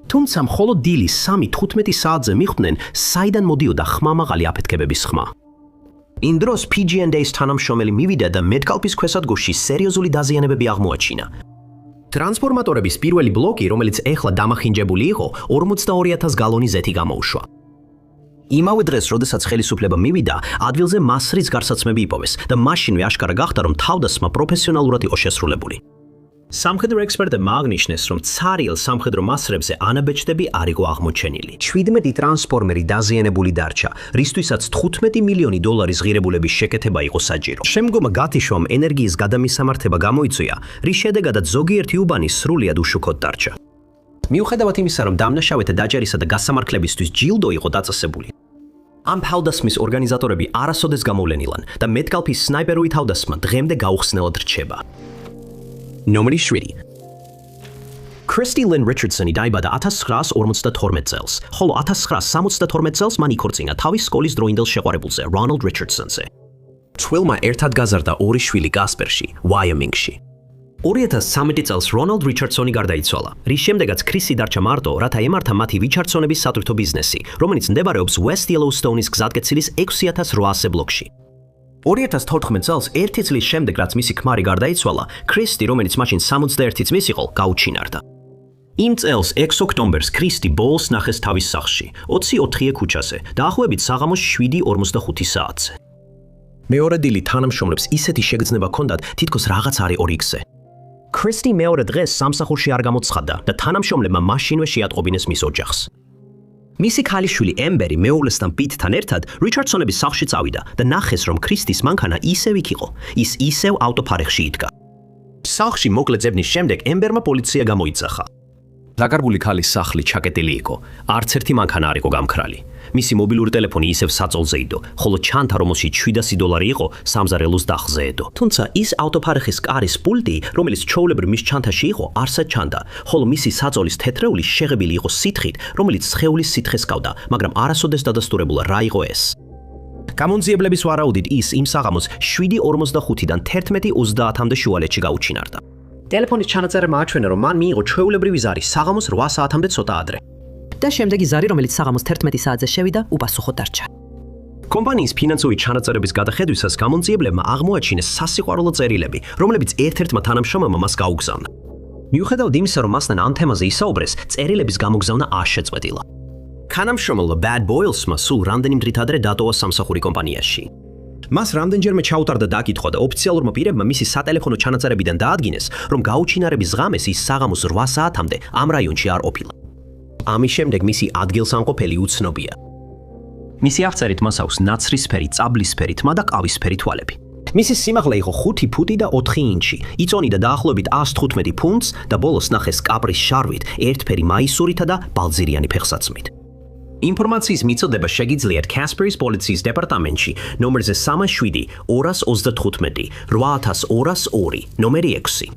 თუმცა მხოლოდ დილის 3:15 საათზე მიხვდნენ, საიდან მოდიოდა ხმამაღალი აფეთქებების ხმა. იმ დროს PG&E-ის თანამშრომელი მივიდა და მეტკალფის ქვესადგურში სერიოზული დაზიანებები აღმოაჩინა. ტრანსფორმატორების პირველი ბლოკი, რომელიც ეხლა დამახინჯებული იყო, 42,000 გალონი ზეთი გამოუშვა. იმავე დღეს, როდესაც ხელისუფლება მივიდა, ადგილზე მასრის გარსაცმები იპოვეს და მაშინვე აშკარა გახდა, რომ თავდასხმა პროფესიონალურად იყო შესრულებული. სამხედრო ექსპერტებმა აღნიშნეს, რომ ცარიელ სამხედრო მასრებზე ანაბეჭდები არ იყო აღმოჩენილი. 17 ტრანსფორმერი დაზიანებული დარჩა, რისთვისაც 15 მილიონი დოლარის ღირებულების შეკეთება იყო საჭირო. შემდგომ გათიშვამ ენერგიის გადამისამართება გამოიწვია, რის შედეგადაც ზოგიერთი უბანი სრულიად უშუქოდ დარჩა. მიუხედავად იმისა, რომ დამნაშავეთა დაჭერისა და გასამართლებისთვის ჯილდო იყო დაწესებული, ამ თავდასხმის ორგანიზატორები არასოდეს გამოვლენილან და მეტკალფის სნაიპერული თავდასხმა დღემდე გაუხსნელად რჩება. ნომერი 7. კრისტი ლინ რიჩარდსონი დაიბადა 1952 წელს, ხოლო 1972 წელს მან იქორწინა თავის სკოლის დროინდელ შეყვარებულზე, რონალდ რიჩარდსონზე. თვილმა ერთად გაზარდა 2 შვილი კასპერში, ვაიომინგში. 2013 წელს რონალდ რიჩარდსონი გარდაიცვალა, რის შემდეგაც კრისი დარჩა მარტო, რათა ემართა მათი ვიჩარდსონების სატვირთო ბიზნესი, რომელიც მდებარეობს West Yellowstone-ის გზატკეცილის 6800 ბლოკში. 2014 წელს, 1 წლის შემდეგ, რაც მისი ქმარი გარდაიცვალა, კრისტი, რომელიც მაშინ 61 წლის იყო, გაუჩინარდა. იმ წელს 6 ოქტომბერს კრისტი ბოლს ნახეს თავის სახლში, 24 ქუჩაზე, დაახლოებით საღამოს 7:45 საათზე. მეორე დილით თანამშრომლებს ისეთი შეგრძნება ჰქონდათ, თითქოს რაღაც არ იყო რიგზე. კრისტი მეორე დღეს სამსახურში არ გამოცხადდა და თანამშრომლებმა მაშინვე შეატყობინეს მის ოჯახს. მისი ქალიშვილი ემბერი მეუღლესთან პიტთან ერთად რიჩარდსონების სახლში წავიდა და ნახეს, რომ კრისტის მანქანა ისევ იქ იყო, ის ისევ ავტოფარეხში იდგა. სახლში მოკლე ძებნის შემდეგ ემბერმა პოლიცია გამოიძახა. დაკარგული ქალის სახლი ჩაკეტილი იყო, არც ერთი მანქანა არ იყო გამქრალი. მისი მობილური ტელეფონი ისევ საწოლზე იდო, ხოლო ჩანთა, რომელშიც $700 იყო, სამზარეულოს დახზე ედო. თუმცა ის ავტოფარეხის კარის პულტი, რომელიც ჩვეულებრივ მის ჩანთაში იყო, არსად ჩანდა, ხოლო მისი საწოლის თეთრეული შეღებილი იყო სითხით, რომელიც სხეულის სითხეს ჰგავდა, მაგრამ არასოდეს დადასტურებულა რა იყო ეს. გამონძიებლების ვარაუდით ის იმ საღამოს 7:45-დან 11:30-მდე შუალედში გაუჩინარდა. ტელეფონის ჩანაწერებმა აჩვენა, რომ მან მიიღო ჩვეულებრივი ზარი საღამოს 8 საათამდე ცოტა ადრე. და შემდეგი ზარი, რომელიც საღამოს 11 საათზე შევიდა, უპასუხოდ დარჩა. კომპანიის ფინანსური ჩანაწერების გადახედვისას გამომძიებლებმა აღმოაჩინეს სასიყვარულო წერილები, რომლებიც ერთ-ერთმა თანამშრომელმა მას გაუგზავნა. მიუხედავად იმისა, რომ მასთან ამ თემაზე ისაუბრეს, წერილების გამოგზავნა არ შეწყვეტილა. თანამშრომელმა Bad Boylesმა სულ რამდენი მდრით ადრე დატოვა სამსახური კომპანიაში. მას რამდენჯერმე ჩაუტარდა დაკითხვა და ოფიციალურმა პირებმა მისი სატელეფონო ჩანაწერებიდან დაადგინეს, რომ გაუჩინარების ღამეს ის საღამოს 8 საათამდე ამ რაიონში არ ყოფილა. ამის შემდეგ მისი ადგილსამყოფელი უცნობია. მისი აღწერით მას აქვს ნაცრისფერი, წაბლისფერი თმა და ყავისფერი თვალები. მისი სიმაღლე იყო 5 ფუტი და 4 ინჩი. იწონიდა დაახლოებით 115 ფუნტს და ბოლოს ნახეს კაპრის შარვით, ერთფერი მაისურითა და ბალძირიანი ფეხსაცმლით. ინფორმაციის მიწოდება შეგიძლიათ Casperis პოლიციის დეპარტამენტში ნომერზე 37 235 8202 ნომერი 6.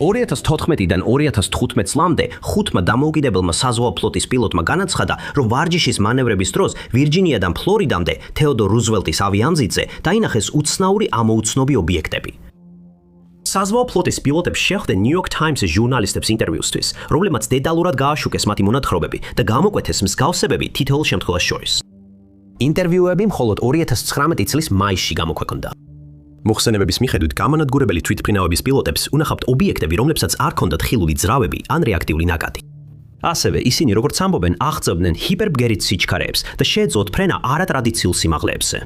2014-დან 2015 წლამდე 5-მა დამოუკიდებელმა საზღვაო ფლოტის პილოტმა განაცხადა, რომ ვარჯიშის მანევრების დროს ვირჯინიადან ფლორიდამდე თეოდორ რუზველტის ავიამზიდზე დაინახეს უცნაური ამოუცნობი ობიექტები. საზღვაო ფლოტის პილოტებს შეხვდნენ New York Times-ის ჟურნალისტებს ინტერვიუსთვის, რომლებმაც დეტალურად გააშუქეს მათი მონათხრობები და გამოკვეთეს მსგავსებები თითოეულ შემთხვევას შორის. ინტერვიუები მხოლოდ 2019 წლის მაისში გამოქვეყნდა. მოხსენებების მიხედვით გამანადგურებელი თვითმფრინავების პილოტებს უნახავთ ობიექტები, რომლებსაც არ ჰქონდათ ხილული ძრავები ან რეაქტიული ნაკადი. ასევე ისინი, როგორც ამბობენ, აღწევდნენ ჰიპერბგერით სიჩქარეებს და შეეძლოთ ფრენა არატრადიციულ სიმაღლეებზე.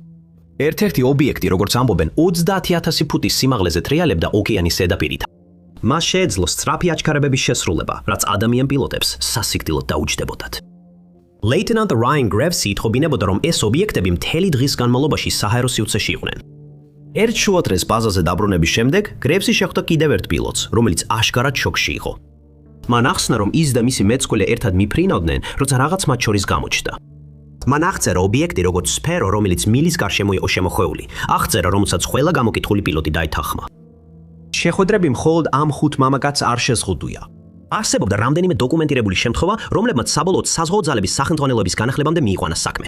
ერთ-ერთი ობიექტი, როგორც ამბობენ, 30,000 ფუტის სიმაღლეზე ტრიალებდა ოკეანის ზედაპირით. მას შეეძლო სწრაფი აჩქარებების შესრულება, რაც ადამიან პილოტებს სასიკვდილოდ დაუჯდებოდათ. ლეიტენანტ რაიან გრევსი ითხოვინებოდა, რომ ეს ობიექტები მთელი დღის განმავლობაში საჰაერო სივრცეში იყვნენ. ერთ შუადღეს ბაზაზე დაბრუნების შემდეგ გრევსი შეხვდა კიდევ ერთ პილოტს, რომელიც აშკარად შოკში იყო. მან ახსნა, რომ ის და მისი მეწყვილე ერთად მიფრინავდნენ, როცა რაღაც მათ შორის გამოჩნდა. მან აღწერა ობიექტი როგორც სფერო, რომელიც მილის გარშემო იყო შემოხვეული. აღწერა, რომელსაც ყველა გამოკითხული პილოტი დაეთანხმა. შეხვედრები მხოლოდ ამ 5 მამაკაცს არ შეზღუდვია. არსებობდა რამდენიმე დოკუმენტირებული შემთხვევა, რომლებმაც საბოლოოდ საზღვაო ძალების სახელმძღვანელოების განახლებამდე მიიყვანა საქმე.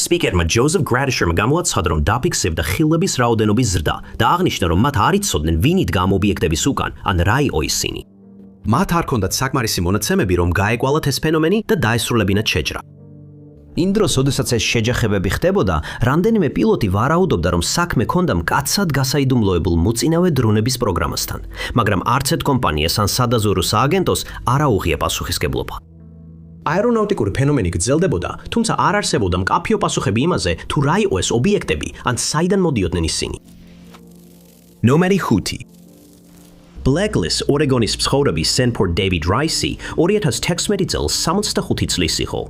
სპიკერმა ჯოზეფ გრადიშერმა გამოაცხადა, რომ დაფიქსირდა ხილების რაოდენობის ზრდა და აღნიშნა, რომ მათ არ იცოდნენ, ვინ იდგა ამ ობიექტების უკან, ან რა იყო ისინი. მათ არ ჰქონდათ საკმარისი მონაცემები, რომ გაეკვალათ ეს ფენომენი და დაესრულებინათ შეჭრა. იმ დროს, როდესაც ეს შეჯახებები ხდებოდა, რამდენიმე პილოტი ვარაუდობდა, რომ საქმე ჰქონდა მკაცად გასაიდუმლოებულ მოწინავე დრონების პროგრამასთან, მაგრამ არც ერთ კომპანიას ან სადაზვერვო სააგენტოს არ აუღია პასუხისგებლობა. აერონავტიკური ფენომენი გრძელდებოდა, თუმცა არ არსებობდა მკაფიო პასუხები იმაზე, თუ რა იყო ეს ობიექტები, ან საიდან მოდიოდნენ ისინი. ნომერი 5. Blacklist ორეგონის მცხოვრები სენფორდ დეივიდ რაისი 2016 წელს 65 წლის იყო.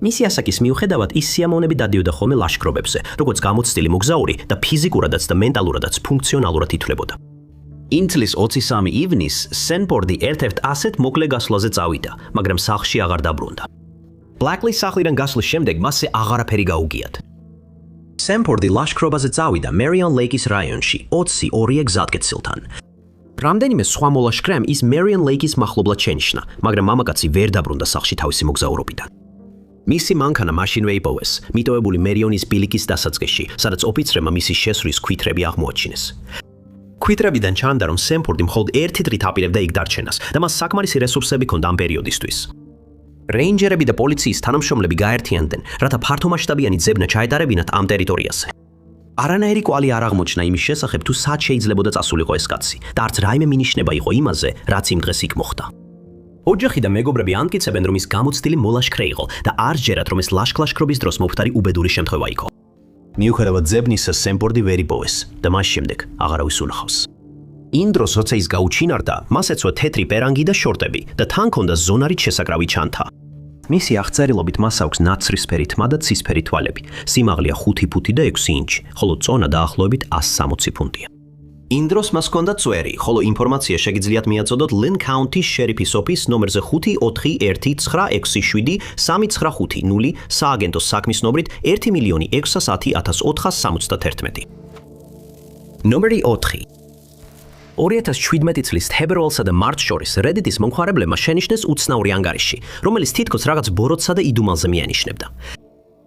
მისი ასაკის მიუხედავად ის სიამოვნებით დადიოდა ხოლმე ლაშქრობებზე, როგორც გამოცდილი მოგზაური და ფიზიკურადაც და მენტალურადაც ფუნქციონალურად ითვლებოდა. იმ წლის 23 ივნის სენფორდი ერთ-ერთ ასეთ მოკლე გასვლაზე წავიდა, მაგრამ სახლში აღარ დაბრუნდა. Blacklist სახლიდან გასვლის შემდეგ მასზე აღარაფერი გაუგიათ. სენფორდი ლაშქრობაზე წავიდა Marion Lake-ის რაიონში 22 გზატკეცილთან. რამდენიმე სხვა molashkrem ის Marion Lake-ის მახლობლად შენიშნა, მაგრამ მამაკაცი ვერ დაბრუნდა სახლში თავისი მოგზაურობიდან. მისი მანქანა მაშინვე იპოვეს, მიტოვებული მერიონის ბილიკის დასაწყისში, სადაც ოფიცრებმა მისი შესვლის ქვითრები აღმოაჩინეს. ქვითრებიდან ჩანდა, რომ სენფორდი მხოლოდ ერთი დღით აპირებდა იქ დარჩენას და მას საკმარისი რესურსები ჰქონდა ამ პერიოდისთვის. რეინჯერები და პოლიციის თანამშრომლები გაერთიანდნენ, რათა ფართომასშტაბიანი ძებნა ჩაეტარებინათ ამ ტერიტორიაზე. არანაირი კვალი არ აღმოჩნდა იმის შესახებ, თუ სად შეიძლებოდა წასულიყო ეს კაცი და არც რაიმე მინიშნება იყო იმაზე, რაც იმ დღეს იქ მოხდა. ოჯახი და მეგობრები ამტკიცებენ, რომ ის გამოცდილი molashkre იყო და არ ჯერათ, რომ ეს ლაშქრობის დროს მომხდარი უბედური შემთხვევა იყო. მიუხედავად ძებნისა, სენფორდი ვერ იპოვეს და მას შემდეგ აღარავის უნახავს. იმ დროს, როცა ის გაუჩინარდა, მას ეცვა თეთრი პერანგი და შორტები და თან ჰქონდა ზონარით შესაკრავი ჩანთა. მისი აღწერილობით მას აქვს ნაცრისფერი თმა და ცისფერი თვალები, სიმაღლეა 5 ფუტი და 6 ინჩი, ხოლო წონა დაახლოებით 160 ფუნტია. იმ დროს მას ჰქონდა წვერი, ხოლო ინფორმაცია შეგიძლიათ მიაწოდოთ Lynn County შერიფის ოფისს ნომერზე 5419395 სააგენტოს საქმის ნომრით 1,610,471. ნომერი 4. 2017 წლის თებერვალსა და მარტს შორის Reddit-ის მომხმარებლებმა შენიშნეს უცნაური ანგარიში, რომელიც თითქოს რაღაც ბოროტსა და იდუმალზე მიანიშნებდა.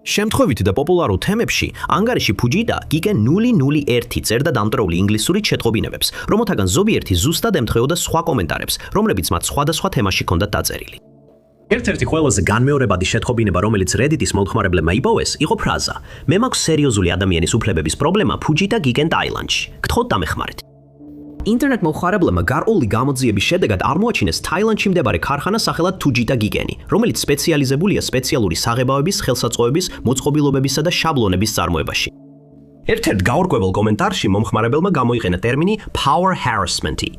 შემთხვევით და პოპულარულ თემებში ანგარიში ფუჯიდა გიგენ 001 წერდა დამტვრეული ინგლისურით შეტყობინებებს, რომელთაგან ზოგიერთი ზუსტად ემთხვეოდა სხვა კომენტარებს, რომლებიც მათ სხვადასხვა თემაში ჰქონდათ დაწერილი. ერთ-ერთი ყველაზე განმეორებადი შეთხოვინება, რომელიც Reddit-ის მომხმარებლებმა იპოვეს, იყო ფრაზა: "მე მაქვს სერიოზული ადამიანის უფლებების პრობლემა ფუჯი და გიგენ ტაილანდში. გთხოვთ დამეხმარეთ." ინტერნეტ მომხმარებლებმა გარკვეული გამოძიების შედეგად აღმოაჩინეს თაილანდში მდებარე ქარხანა სახელად Tujita Gigeni, რომელიც სპეციალიზებულია სპეციალური საღებავების, ხელსაწყოების, მოწყობილობებისა და შაბლონების წარმოებაში. ერთ-ერთ გაურკვეველ კომენტარში მომხმარებელმა გამოიყენა ტერმინი power harassment-ი.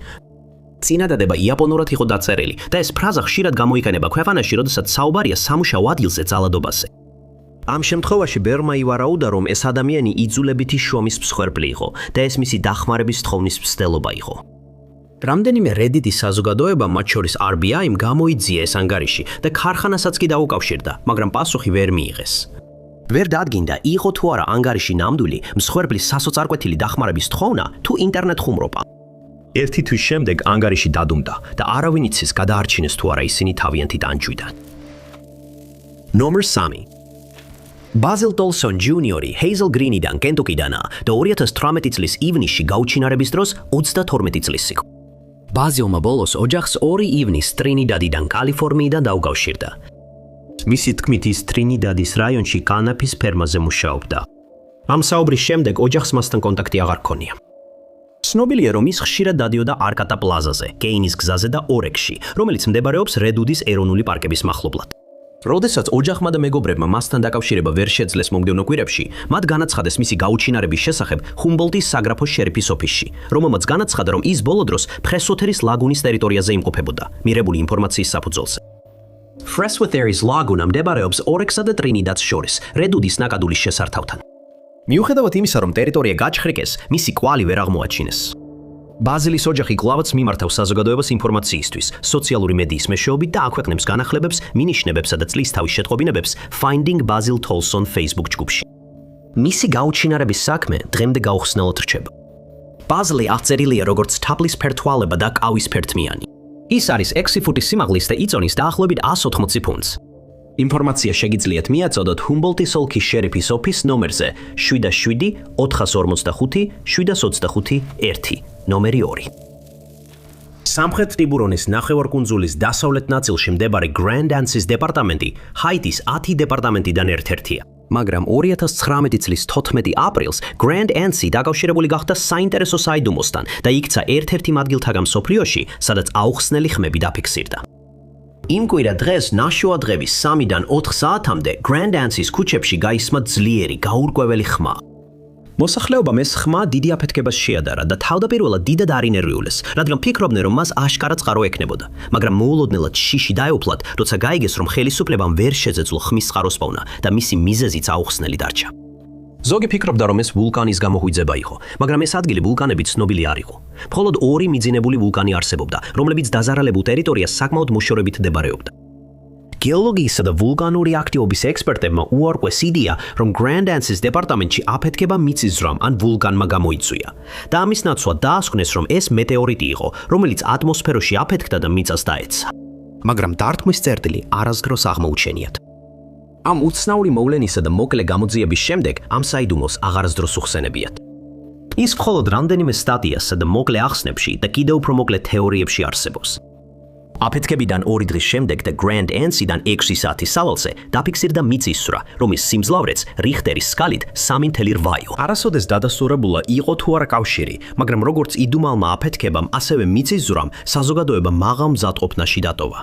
წინადადება იაპონურად იყო დაწერილი და ეს ფრაზა ხშირად გამოიყენება ქვეყანაში, როდესაც საუბარია სამუშაო ადგილზე ძალადობაზე. ამ შემთხვევაში ბერმა ივარაუდა, რომ ეს ადამიანი იძულებითი შრომის მსხვერპლი იყო და ეს მისი დახმარების თხოვნის მცდელობა იყო. რამდენიმე Reddit-ის საზოგადოება, მათ შორის RBI-მ გამოიძია ეს ანგარიში და ქარხანასაც კი დაუკავშირდა, მაგრამ პასუხი ვერ მიიღეს. ვერ დადგინდა, იყო თუ არა ანგარიში ნამდვილი მსხვერპლის სასოწარკვეთილი დახმარების თხოვნა თუ ინტერნეტ ხუმრობა. ერთი თვის შემდეგ ანგარიში დადუმდა და არავინ იცის გადაარჩინეს თუ არა ისინი თავიანთი დანჯვიდან. ნომერ 3. Basil Tolson Jr. Hazel Green-დან კენტუკიდანაა და 2018 წლის ივნისში გაუჩინარების დროს 32 წლის იყო. ბაზილმა ბოლოს ოჯახს 2 ივნის ტრინიდადიდან კალიფორნიიდან დაუკავშირდა. მისი თქმით, ის ტრინიდადის რაიონში კანაფის ფერმაზე მუშაობდა. ამ საუბრის შემდეგ ოჯახს მასთან კონტაქტი აღარ ჰქონია. ცნობილია, რომ ის ხშირად დადიოდა არკატა პლაზაზე, კეინის გზაზე და ორეგში, რომელიც მდებარეობს რედუდის ეროვნული პარკების მახლობლად. როდესაც ოჯახმა და მეგობრებმა მასთან დაკავშირება ვერ შეძლეს მომდევნო კვირებში, მათ განაცხადეს მისი გაუჩინარების შესახებ ჰუმბოლტის საგრაფოს შერიფის ოფისში, რომელმაც განაცხადა, რომ ის ბოლო დროს ფრესვოთერის ლაგუნის ტერიტორიაზე იმყოფებოდა, მიღებული ინფორმაციის საფუძველზე. ფრესვოთერის ლაგუნა მდებარეობს ორეგსა და ტრინიდადს შორის, რედუდის ნაკადულის შესართავთან. მიუხედავად იმისა, რომ ტერიტორია გაჩხრიკეს, მისი კვალი ვერ აღმოაჩინეს. ბაზილის ოჯახი კვლავაც მიმართავს საზოგადოებას ინფორმაციისთვის, სოციალური მედიის მეშვეობით და აქვეყნებს განახლებებს, მინიშნებებსა და წლისთავის შეტყობინებებს Finding Basil Tolson Facebook ჯგუფში. მისი გაუჩინარების საქმე დღემდე გაუხსნელად რჩება. ბაზილი აღწერილია როგორც თაფლისფერ თვალება და ყავისფერთმიანი. ის არის 6 ფუტის სიმაღლის და იწონის დაახლოებით 180 ფუნტს. ინფორმაცია შეგიძლიათ მიაწოდოთ ჰუმბოლტის ოლქის შერიფის ოფის ნომერზე 77 445 725 1, ნომერი 2. სამხრეთ ტიბურონის ნახევარკუნძულის დასავლეთ ნაწილში მდებარე Grand Anse-ის დეპარტამენტი ჰაიტის 10 დეპარტამენტიდან ერთ-ერთია. მაგრამ 2019 წლის 14 აპრილს Grand Anse დაკავშირებული გახდა საინტერესო საიდუმოსთან და იქცა ერთ-ერთი ადგილთაგან მსოფლიოში, სადაც აუხსნელი ხმები დაფიქსირდა. იმ კვირა დღეს ნაშუა დღების 3-დან 4 საათამდე Grand Anse-ის ქუჩებში გაისმა ძლიერი გაურკვეველი ხმა. მოსახლეობამ ეს ხმა დიდი აფეთქებას შეადარა და თავდაპირველად დიდად არ ინერვიულეს, რადგან ფიქრობდნენ, რომ მას აშკარა წყარო ექნებოდა, მაგრამ მოულოდნელად შიში დაეუფლათ, როცა გაიგეს, რომ ხელისუფლებამ ვერ შეძეძლო ხმის წყაროს პოვნა და მისი მიზეზიც აუხსნელი დარჩა. ზოგი ფიქრობდა, რომ ეს ვულკანის გამოღვიძება იყო, მაგრამ ეს ადგილი ვულკანებით ცნობილი არ იყო. მხოლოდ 2 მიძინებული ვულკანი არსებობდა, რომლებიც დაზარალებულ ტერიტორიას საკმაოდ მოშორებით მდებარეობდა. გეოლოგიისა და ვულკანური აქტივობის ექსპერტებმა უარყვეს იდეა, რომ Grand Anse-ის დეპარტამენტში აფეთქება მიწისძვრამ ან ვულკანმა გამოიწვია და ამის ნაცვლად დაასკვნეს, რომ ეს მეტეორიტი იყო, რომელიც ატმოსფეროში აფეთქდა და მიწას დაეცა. მაგრამ დარტყმის წერტილი არასდროს აღმოუჩენიათ. ამ უცნაური მოვლენისა და მოკლე გამოძიების შემდეგ ამ საიდუმოს აღარასდროს უხსენებიათ. ის მხოლოდ რამდენიმე სტატიასა და მოკლე ახსნებში და კიდევ უფრო მოკლე თეორიებში არსებობს. აფეთქებიდან 2 დღის შემდეგ და Grand Anse-დან 6 საათის სავალზე დაფიქსირდა მიწისძვრა, რომლის სიმძლავრეც რიხტერის სკალით 3.8. არასოდეს დადასტურებულა იყო თუ არა კავშირი, მაგრამ როგორც იდუმალმა აფეთქებამ, ასევე მიწისძვრამ საზოგადოება მაღალ მზადყოფნაში დატოვა.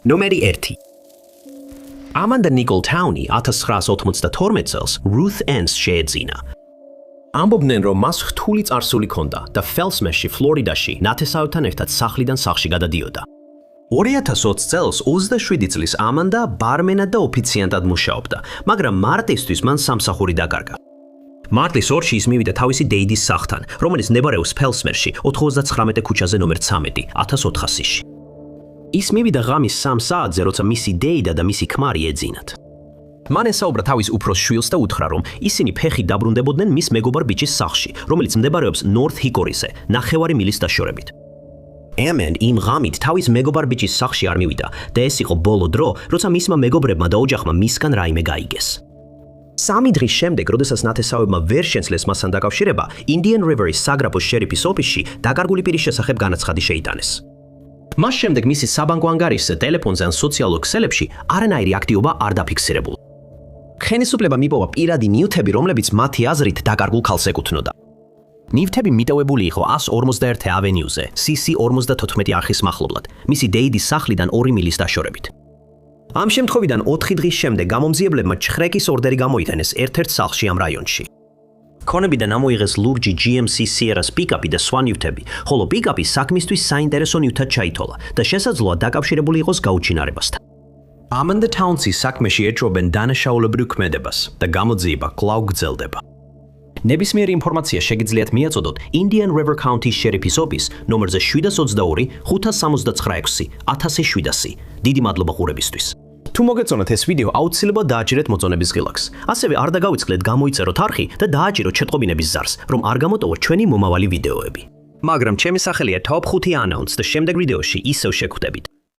ნომერი 1. Amanda Nicole Towney 1992 წელს Ruth Ann's შეეძინა. ამბობდნენ, რომ მას რთული წარსული ჰქონდა და Felsmere-ში, ფლორიდაში, ნათესავებთან ერთად სახლიდან სახლში გადადიოდა. 2020 წელს 27 წლის ამანდა ბარმენად და ოფიციანტად მუშაობდა, მაგრამ მარტისთვის მან სამსახური დაკარგა. მარტის ორში ის მივიდა თავისი დეიდის სახლთან, რომელიც მდებარეობს Felsmere-ში, 99 ქუჩაზე ნომერ 13, 1400-ში. ის მივიდა ღამის 3 საათზე, როცა მისი დეიდა და მისი ქმარი ეძინათ. მან ესაუბრა თავის უფროს შვილს და უთხრა, რომ ისინი ფეხით დაბრუნდებოდნენ მის მეგობარ ბიჭის სახლში, რომელიც მდებარეობს North Hickory-ზე, 9 მილის დაშორებით. Amanda იმ ღამით თავის მეგობარ ბიჭის სახლში არ მივიდა და ეს იყო ბოლო დრო, როცა მისმა მეგობრებმა და ოჯახმა მისგან რაიმე გაიგეს. 3 დღის შემდეგ, როდესაც ნათესავებმა ვერ შეძლეს მასთან დაკავშირება, Indian River-ის საგრაფოს შერიფის ოფისში დაკარგული პირის შესახებ განაცხადი შეიტანეს. მას შემდეგ მისი საბანკო ანგარიშს ტელეფონზე ან სოციალურ ქსელებში არანაირი აქტივობა არ დაფიქსირებულა. ხელისუფლებამ იპოვა პირადი ნივთები, რომლებიც მათი აზრით დაკარგულ ქალს ეკუთვნოდა. ნივთები მიტოვებული იყო 151 ავენიუზე, CC-54 არხის მახლობლად, მისი დეიდის სახლიდან 2 მილის დაშორებით. ამ შემთხვევიდან 4 დღის შემდეგ გამომძიებლებმა ჩხრეკის ორდერი გამოიტანეს ერთ-ერთ სახლში ამ რაიონში. ქონებიდან ამოიღეს ლურჯი GMC Sierra-ს პიკაპი და სხვა ნივთები, ხოლო პიკაპი საქმისთვის საინტერესო ნივთად ჩაითვალა და შესაძლოა დაკავშირებული იყოს გაუჩინარებასთან. Amanda Townsy-ის საქმეში ეჭვობენ დანაშაულებრივ ქმედებას და გამოძიება კვლავ გრძელდება. ნებისმიერი ინფორმაცია შეგიძლიათ მიაწოდოთ Indian River County შერიფის ოფისს ნომერზე 722 569 1700. დიდი მადლობა ყურებისთვის. თუ მოგეწონათ ეს ვიდეო, აუცილებლად დააჭირეთ მოწონების ღილაკს. ასევე არ დაგავიწყდეთ გამოიწეროთ არხი და დააჭიროთ შეტყობინების ზარს, რომ არ გამოტოვოთ ჩვენი მომავალი ვიდეოები. მაგრამ ჩემი სახელია Top 5 Announce და შემდეგ ვიდეოში ისევ შეგხვდებით.